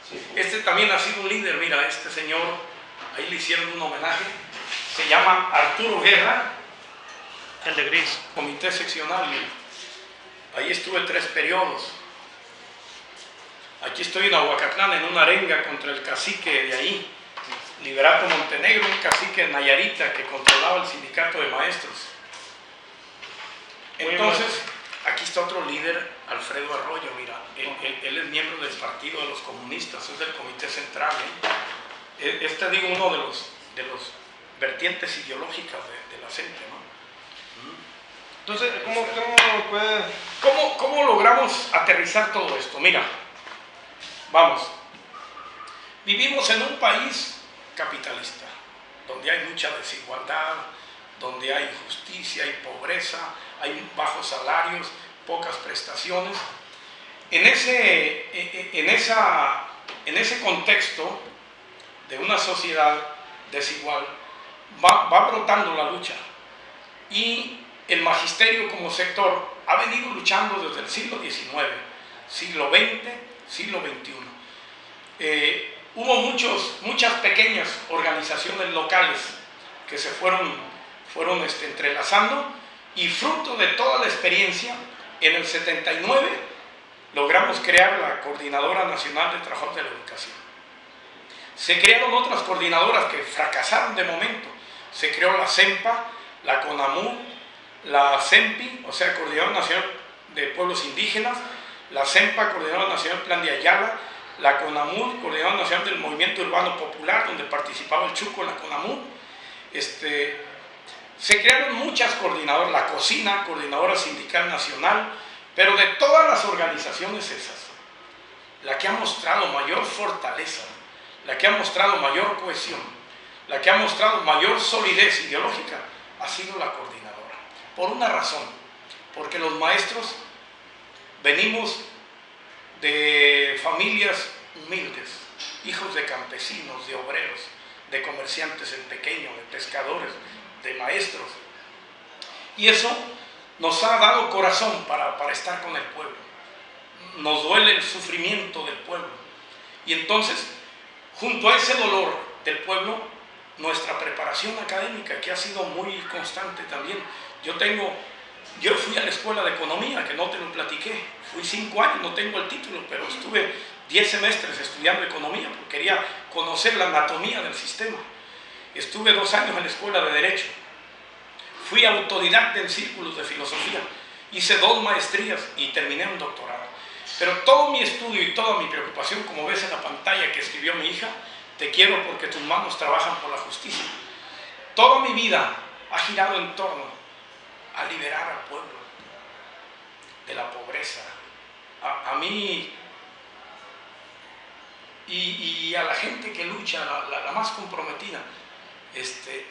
Sí. También ha sido un líder, mira, señor, ahí le hicieron un homenaje. Se llama Arturo Guerra. El de gris. Comité seccional. Ahí estuve 3 periodos. Aquí estoy en Ahuacatlán, en una arenga contra el cacique de ahí, Liberato Montenegro, un cacique nayarita que controlaba el sindicato de maestros. Entonces, aquí está otro líder, Alfredo Arroyo, mira, él es miembro del Partido de los Comunistas, es del Comité Central. Digo, uno de los vertientes ideológicas de la CENTE, ¿no? Entonces, ¿Cómo logramos aterrizar todo esto? Mira, vamos, vivimos en un país capitalista, donde hay mucha desigualdad, donde hay injusticia, hay pobreza, hay bajos salarios, pocas prestaciones. En ese contexto de una sociedad desigual va brotando la lucha, y el magisterio como sector ha venido luchando desde el siglo XIX, siglo XX, siglo XXI. Hubo muchas pequeñas organizaciones locales que se fueron entrelazando, y fruto de toda la experiencia, en el 79 logramos crear la Coordinadora Nacional de Trabajadores de la Educación. Se crearon otras coordinadoras que fracasaron de momento. Se creó la CEMPA, la CONAMUD, la CEMPI, o sea, Coordinadora Nacional de Pueblos Indígenas, la CEMPA, Coordinadora Nacional Plan de Ayala, la CONAMUD, Coordinadora Nacional del Movimiento Urbano Popular, donde participaba el Chuco en la CONAMUD. Se crearon muchas coordinadoras, la COSINA, Coordinadora Sindical Nacional, pero de todas las organizaciones esas, la que ha mostrado mayor fortaleza, la que ha mostrado mayor cohesión, la que ha mostrado mayor solidez ideológica, ha sido la coordinadora. Por una razón, porque los maestros venimos de familias humildes, hijos de campesinos, de obreros, de comerciantes en pequeño, de pescadores, de maestros. Y eso nos ha dado corazón para estar con el pueblo. Nos duele el sufrimiento del pueblo. Y entonces, junto a ese dolor del pueblo, nuestra preparación académica, que ha sido muy constante también. Yo fui a la escuela de economía, que no te lo platiqué. Fui 5 años, no tengo el título, pero estuve 10 semestres estudiando economía, porque quería conocer la anatomía del sistema. Estuve 2 años en la escuela de Derecho. Fui autodidacta en círculos de filosofía. Hice 2 maestrías y terminé un doctorado. Pero todo mi estudio y toda mi preocupación, como ves en la pantalla que escribió mi hija, te quiero porque tus manos trabajan por la justicia. Toda mi vida ha girado en torno a liberar al pueblo de la pobreza. A mí y a la gente que lucha, la más comprometida,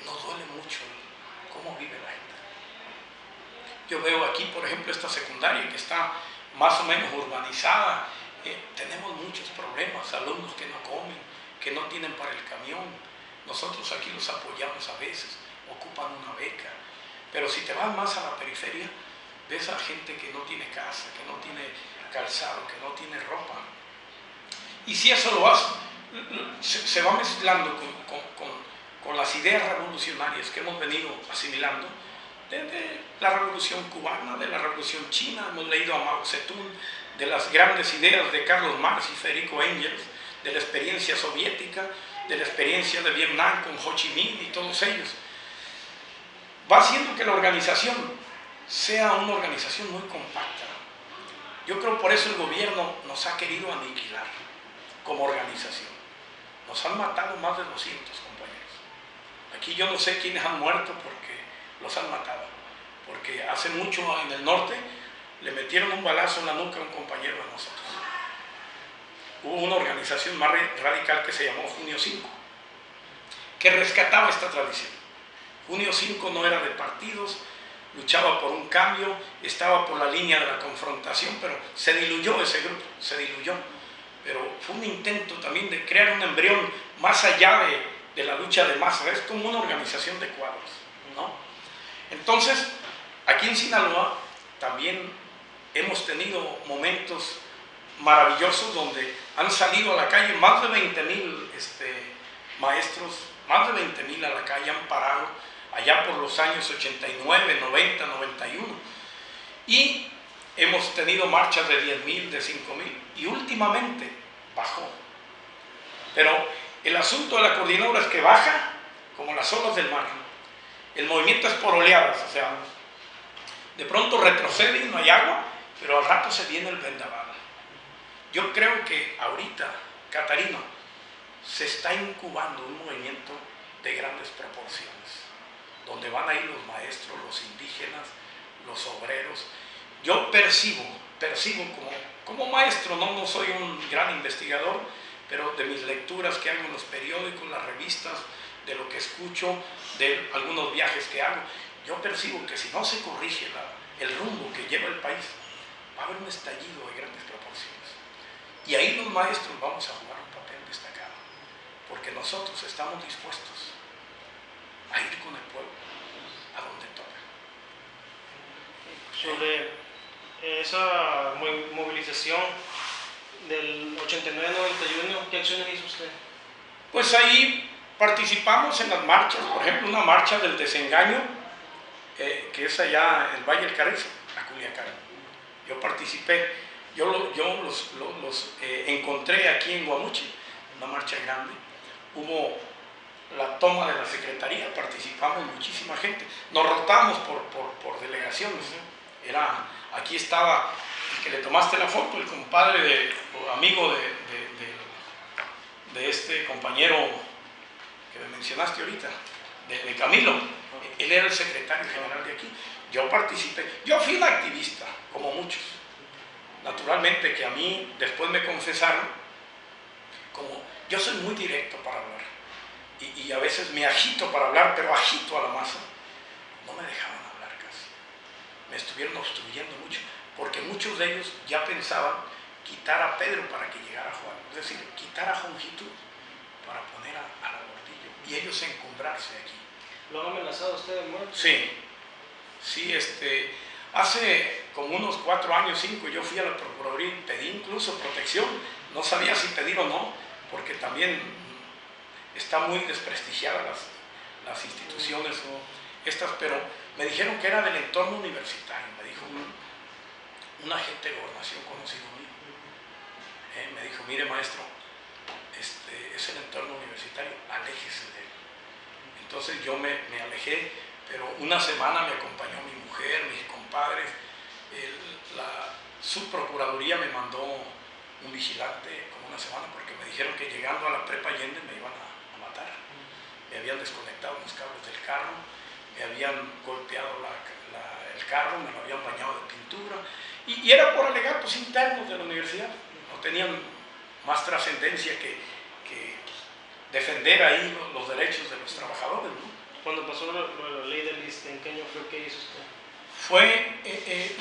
nos duele mucho cómo vive la gente. Yo veo aquí, por ejemplo, esta secundaria que está más o menos urbanizada. Tenemos muchos problemas, alumnos que no comen, que no tienen para el camión. Nosotros aquí los apoyamos a veces, ocupan una beca. Pero si te vas más a la periferia, ves a gente que no tiene casa, que no tiene calzado, que no tiene ropa. Y si eso lo hace, se va mezclando con las ideas revolucionarias que hemos venido asimilando desde la Revolución Cubana, de la Revolución China. Hemos leído a Mao Zedong, de las grandes ideas de Karl Marx y Federico Engels, de la experiencia soviética, de la experiencia de Vietnam con Ho Chi Minh y todos ellos. Va haciendo que la organización sea una organización muy compacta. Yo creo por eso el gobierno nos ha querido aniquilar como organización. Nos han matado más de 200 compañeros. Aquí yo no sé quiénes han muerto porque los han matado. Porque hace mucho en el norte le metieron un balazo en la nuca a un compañero de nosotros. Hubo una organización más radical que se llamó Junio 5, que rescataba esta tradición. Junio 5 no era de partidos, luchaba por un cambio, estaba por la línea de la confrontación, pero se diluyó ese grupo, se diluyó. Pero fue un intento también de crear un embrión más allá de la lucha de masas. Es como una organización de cuadros, ¿no? Entonces, aquí en Sinaloa también hemos tenido momentos maravillosos donde han salido a la calle más de 20,000 maestros, más de 20,000 a la calle han parado allá por los años 89, 90, 91. Y hemos tenido marchas de 10,000, de 5,000, y últimamente bajó. Pero el asunto de la coordinadora es que baja como las olas del mar. El movimiento es por oleadas, o sea, de pronto retrocede y no hay agua, pero al rato se viene el vendaval. Yo creo que ahorita, Catarino, se está incubando un movimiento de grandes proporciones, donde van a ir los maestros, los indígenas, los obreros. Yo percibo como maestro, no soy un gran investigador, pero de mis lecturas que hago en los periódicos, las revistas, de lo que escucho, de algunos viajes que hago. Yo percibo que si no se corrige el rumbo que lleva el país, va a haber un estallido de grandes proporciones. Y ahí los maestros vamos a jugar un papel destacado, porque nosotros estamos dispuestos a ir con el pueblo a donde toca. Sobre esa movilización del 89-91, ¿qué acciones hizo usted? Pues ahí participamos en las marchas, por ejemplo, una marcha del desengaño, que es allá en el Valle del Carrizo, a Culiacán. Yo participé, yo los encontré aquí en Guamuchi, una marcha grande. Hubo la toma de la secretaría, participamos muchísima gente, nos rotamos por delegaciones. Aquí estaba el que le tomaste la foto, el compadre amigo de este compañero que me mencionaste ahorita, de Camilo. Él era el secretario general de aquí. Yo participé, yo fui un activista, como muchos. Naturalmente que a mí después me confesaron, como yo soy muy directo para hablar, y a veces me agito para hablar, pero agito a la masa, no me dejaban hablar casi. Me estuvieron obstruyendo mucho, porque muchos de ellos ya pensaban quitar a Pedro para que llegara Juan, es decir, quitar a Jongitud para poner a Gordillo, y ellos encumbrarse aquí. ¿Lo han amenazado a usted de muerte? Sí, hace como unos 4 años, 5, yo fui a la Procuraduría y pedí incluso protección. No sabía si pedir o no, porque también está muy desprestigiadas las instituciones pero me dijeron que era del entorno universitario. Me dijo un agente de gobernación conocido mío. Me dijo, mire maestro, es el entorno universitario, aléjese de él. Entonces yo me alejé, pero una semana me acompañó mi mujer, mis compadres. La subprocuraduría me mandó un vigilante como una semana, porque me dijeron que llegando a la Prepa Allende me iban a matar. Me habían desconectado los cables del carro, me habían golpeado el carro, me lo habían bañado de pintura, y era por alegatos internos de la universidad. No tenían más trascendencia que defender ahí los derechos de los trabajadores, ¿no? Cuando pasó la ley del ISSSTE, ¿en qué año fue que hizo usted?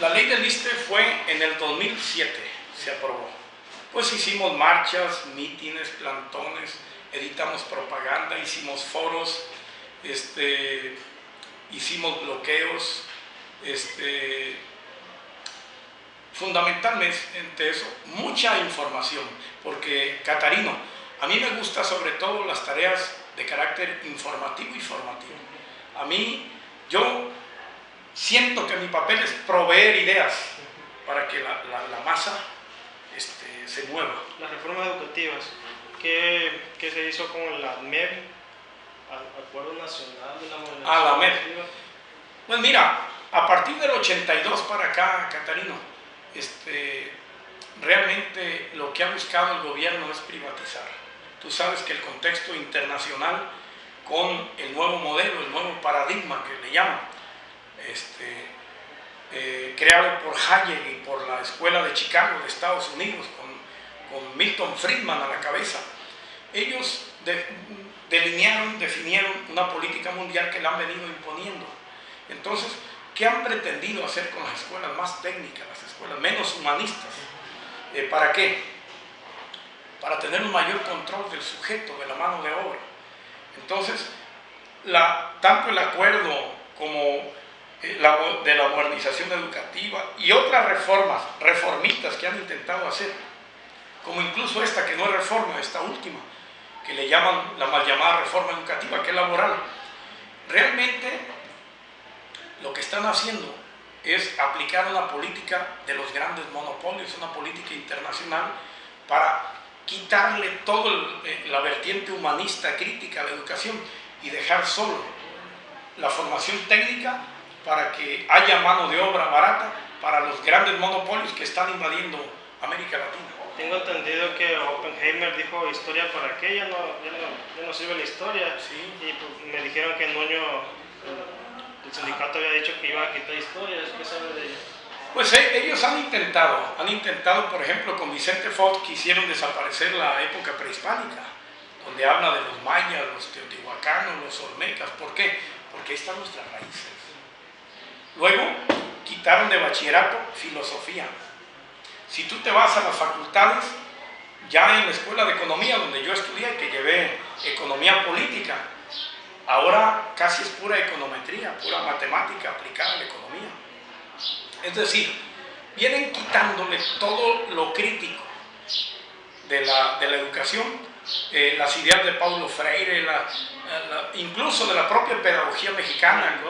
La ley del ISSSTE fue en el 2007, se aprobó. Pues hicimos marchas, mítines, plantones, editamos propaganda, hicimos foros, hicimos bloqueos, fundamentalmente eso, mucha información, porque Catarino, a mí me gusta sobre todo las tareas de carácter informativo y formativo. Yo siento que mi papel es proveer ideas para que la masa se mueva. Las reformas educativas, ¿qué se hizo con la MEB, Acuerdo Nacional de la Modernización la MEB. Educativa? Pues mira, a partir del 82 para acá, Catarino, realmente lo que ha buscado el gobierno es privatizar. Tú sabes que el contexto internacional, con el nuevo modelo, el nuevo paradigma que le llaman, creado por Hayek y por la Escuela de Chicago de Estados Unidos, con Milton Friedman a la cabeza, ellos definieron una política mundial que la han venido imponiendo. Entonces, ¿qué han pretendido hacer con las escuelas más técnicas, las escuelas menos humanistas? ¿Para qué? Para tener un mayor control del sujeto, de la mano de obra. Entonces, tanto el acuerdo como de la modernización educativa y otras reformistas que han intentado hacer, como incluso esta que no es reforma, esta última, que le llaman la mal llamada reforma educativa, que es laboral, realmente lo que están haciendo es aplicar una política de los grandes monopolios, una política internacional, para quitarle toda la vertiente humanista crítica a la educación y dejar solo la formación técnica para que haya mano de obra barata para los grandes monopolios que están invadiendo América Latina. Tengo entendido que Oppenheimer dijo historia para qué, ya no sirve la historia. Sí. Y pues, me dijeron que Nuño, el sindicato había dicho que iba a quitar historias. ¿Qué sabe de ello? Pues ellos han intentado, por ejemplo, con Vicente Fox quisieron desaparecer la época prehispánica, donde habla de los mayas, los teotihuacanos, los olmecas. ¿Por qué? Porque ahí están nuestras raíces. Luego, quitaron de bachillerato filosofía. Si tú te vas a las facultades, ya en la escuela de economía, donde yo estudié, que llevé economía política, ahora casi es pura econometría, pura matemática aplicada a la economía. Es decir, vienen quitándole todo lo crítico de la educación, las ideas de Paulo Freire, incluso de la propia pedagogía mexicana,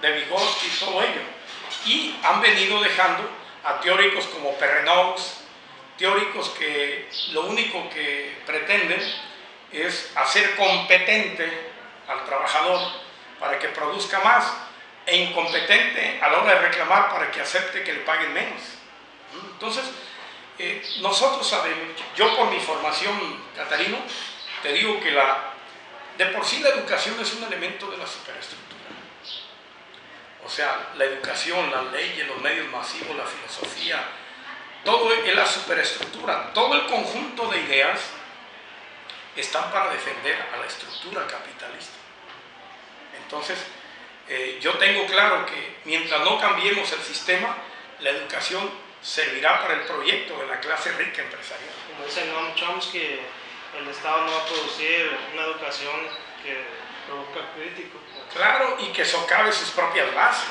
de Vygotsky y todo ello. Y han venido dejando a teóricos como Perrenaux, teóricos que lo único que pretenden es hacer competente al trabajador para que produzca más, e incompetente a la hora de reclamar para que acepte que le paguen menos. Entonces, nosotros sabemos, yo por mi formación, Catarino, te digo que de por sí la educación es un elemento de la superestructura. O sea, la educación, las leyes, los medios masivos, la filosofía, todo es la superestructura, todo el conjunto de ideas están para defender a la estructura capitalista. Entonces, yo tengo claro que mientras no cambiemos el sistema, la educación servirá para el proyecto de la clase rica empresarial. Como dice Noam Chomsky, el Estado no va a producir una educación que provoca crítico. Claro, y que socave sus propias bases.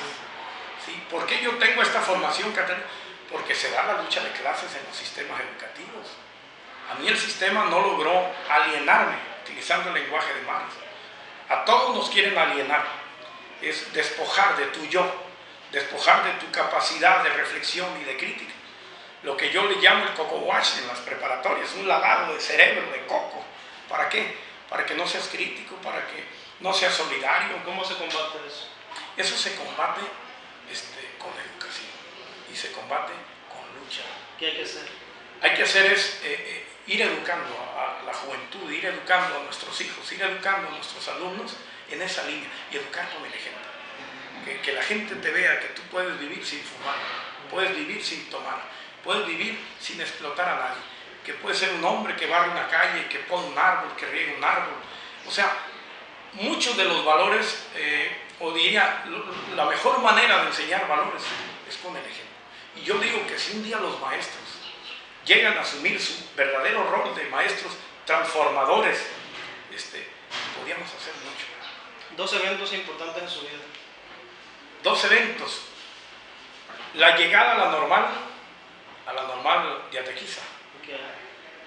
¿Sí? ¿Por qué yo tengo esta formación, Catarina? Porque se da la lucha de clases en los sistemas educativos. A mí el sistema no logró alienarme, utilizando el lenguaje de Marx. A todos nos quieren alienar. Es despojar de tu yo, despojar de tu capacidad de reflexión y de crítica. Lo que yo le llamo el coco wash en las preparatorias, un lavado de cerebro, de coco. ¿Para qué? Para que no seas crítico, para que no seas solidario. ¿Cómo se combate eso? Eso se combate con educación y se combate con lucha. ¿Qué hay que hacer? Hay que hacer es ir educando a la juventud, ir educando a nuestros hijos, ir educando a nuestros alumnos en esa línea y educar con el ejemplo. Que la gente te vea que tú puedes vivir sin fumar, puedes vivir sin tomar, puedes vivir sin explotar a nadie, que puedes ser un hombre que barre una calle, que pone un árbol, que riega un árbol. O sea, muchos de los valores, o diría, la mejor manera de enseñar valores es con el ejemplo. Y yo digo que si un día los maestros llegan a asumir su verdadero rol de maestros transformadores, podríamos hacer mucho. 2 eventos importantes en su vida. 2 eventos. La llegada a la normal de Atequiza,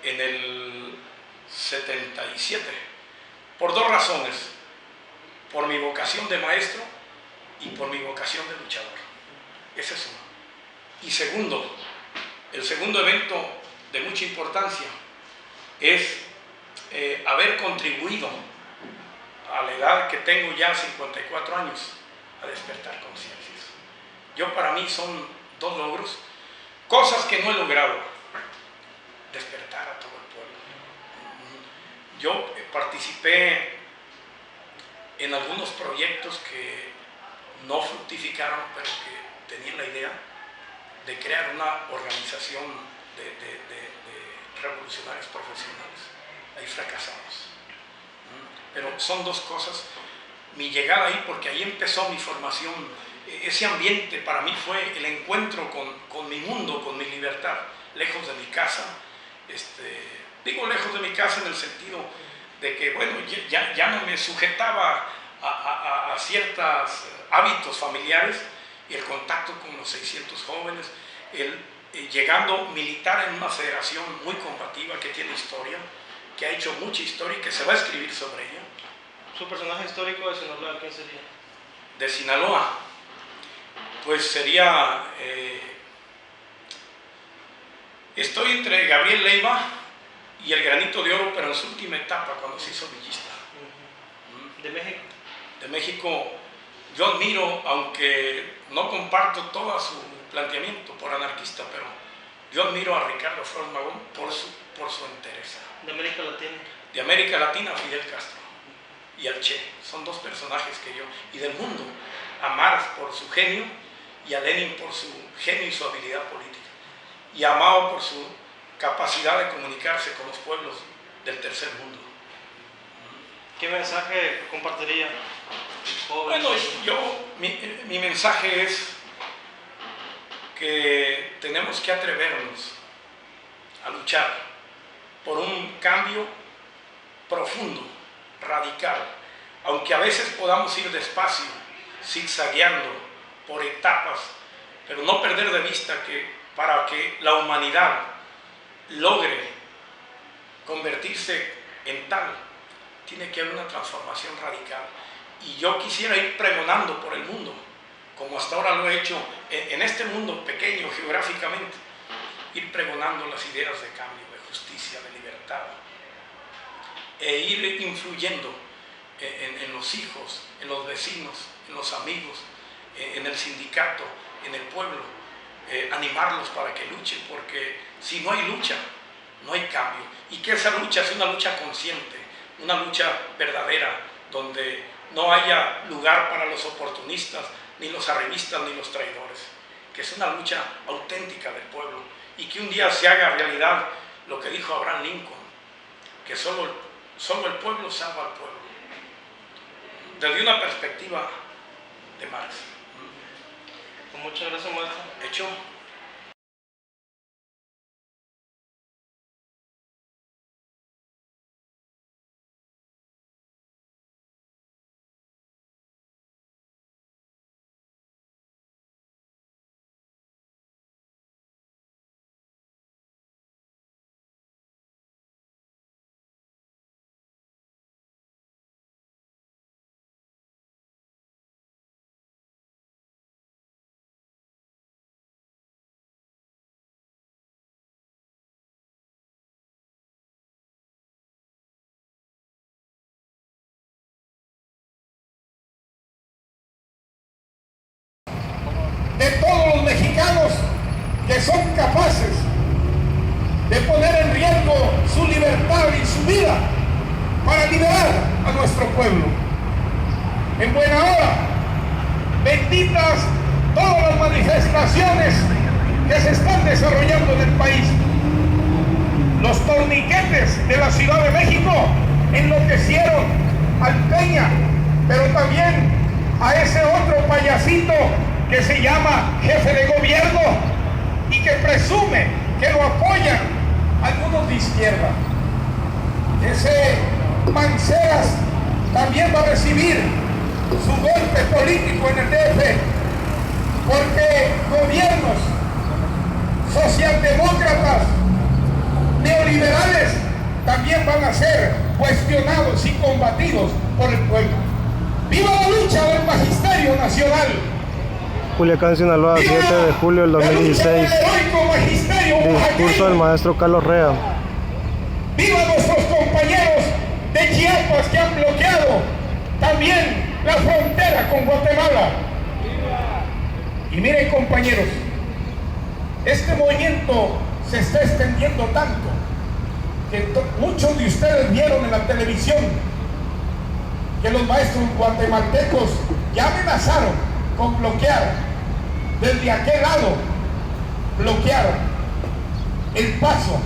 en el 77, por 2 razones: por mi vocación de maestro y por mi vocación de luchador. Ese es uno. Y segundo, el segundo evento de mucha importancia es haber contribuido a la edad que tengo ya, 54 años, a despertar conciencias. Para mí son 2 logros, cosas que no he logrado: despertar a todo el pueblo. Yo participé en algunos proyectos que no fructificaron, pero que tenían la idea de crear una organización de revolucionarios profesionales. Ahí fracasamos. Pero son 2 cosas. Mi llegada ahí, porque ahí empezó mi formación. Ese ambiente para mí fue el encuentro con mi mundo, con mi libertad, lejos de mi casa. Digo lejos de mi casa en el sentido de que, bueno, ya no me sujetaba a ciertos hábitos familiares, y el contacto con los 600 jóvenes, llegando militar en una federación muy combativa que tiene historia, que ha hecho mucha historia y que se va a escribir sobre ella. ¿Su personaje histórico de Sinaloa quién sería? De Sinaloa, pues sería, estoy entre Gabriel Leiva y el Granito de Oro, pero en su última etapa, cuando se hizo villista. ¿De México? De México, yo admiro, aunque no comparto todo su planteamiento por anarquista, pero yo admiro a Ricardo Flores Magón por su entereza. ¿De América Latina? De América Latina, a Fidel Castro y al Che. Son 2 personajes que yo, y del mundo, a Marx por su genio, y a Lenin por su genio y su habilidad política, y a Mao por su capacidad de comunicarse con los pueblos del tercer mundo. ¿Qué mensaje compartiría? Bueno, mi mensaje es que tenemos que atrevernos a luchar por un cambio profundo, radical, aunque a veces podamos ir despacio, zigzagueando por etapas, pero no perder de vista que para que la humanidad logre convertirse en tal, tiene que haber una transformación radical. Y yo quisiera ir pregonando por el mundo, como hasta ahora lo he hecho en este mundo pequeño geográficamente, ir pregonando las ideas de cambio, de justicia, de libertad, e ir influyendo en los hijos, en los vecinos, en los amigos, en el sindicato, en el pueblo, animarlos para que luchen, porque si no hay lucha, no hay cambio. Y que esa lucha sea una lucha consciente, una lucha verdadera, donde no haya lugar para los oportunistas, ni los arribistas, ni los traidores, que es una lucha auténtica del pueblo, y que un día se haga realidad lo que dijo Abraham Lincoln, que solo el pueblo salva al pueblo, desde una perspectiva de Marx. Muchas gracias, maestro. Hecho. De todos los mexicanos que son capaces de poner en riesgo su libertad y su vida para liberar a nuestro pueblo. En buena hora, benditas todas las manifestaciones que se están desarrollando en el país. Los torniquetes de la Ciudad de México enloquecieron al Peña, pero también a ese otro payasito que se llama jefe de gobierno y que presume que lo apoyan algunos de izquierda. Ese Manceras también va a recibir su golpe político en el DF, porque gobiernos socialdemócratas, neoliberales, también van a ser cuestionados y combatidos por el pueblo. ¡Viva la lucha del Magisterio Nacional! Culiacán, Sinaloa, 7 de julio del 2016. Discurso del maestro Carlos Rea. ¡Viva nuestros compañeros de Chiapas que han bloqueado también la frontera con Guatemala! Y miren, compañeros, este movimiento se está extendiendo tanto que muchos de ustedes vieron en la televisión que los maestros guatemaltecos ya amenazaron con bloquear. Desde aquel lado bloquearon el paso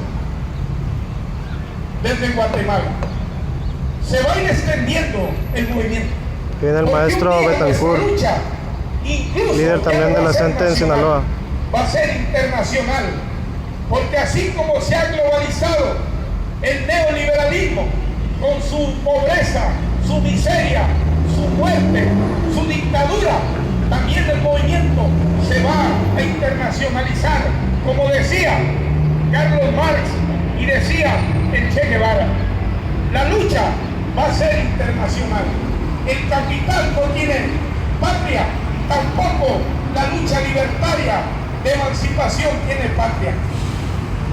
desde Guatemala. Se va a ir extendiendo el movimiento. Viene el maestro Betancourt, líder también de la CENTE en Sinaloa. Va a ser internacional, porque así como se ha globalizado el neoliberalismo con su pobreza, su miseria, su muerte, su dictadura, también el movimiento se va a internacionalizar, como decía Carlos Marx y decía el Che Guevara. La lucha va a ser internacional. El capital no tiene patria, tampoco la lucha libertaria de emancipación tiene patria.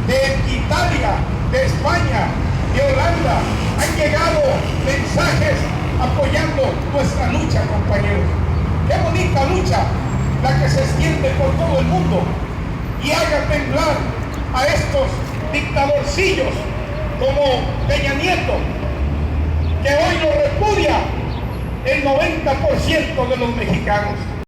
De Italia, de España, de Holanda han llegado mensajes apoyando nuestra lucha, compañeros. Qué bonita lucha la que se extiende por todo el mundo y haga temblar a estos dictadorcillos como Peña Nieto, que hoy lo repudia el 90% de los mexicanos.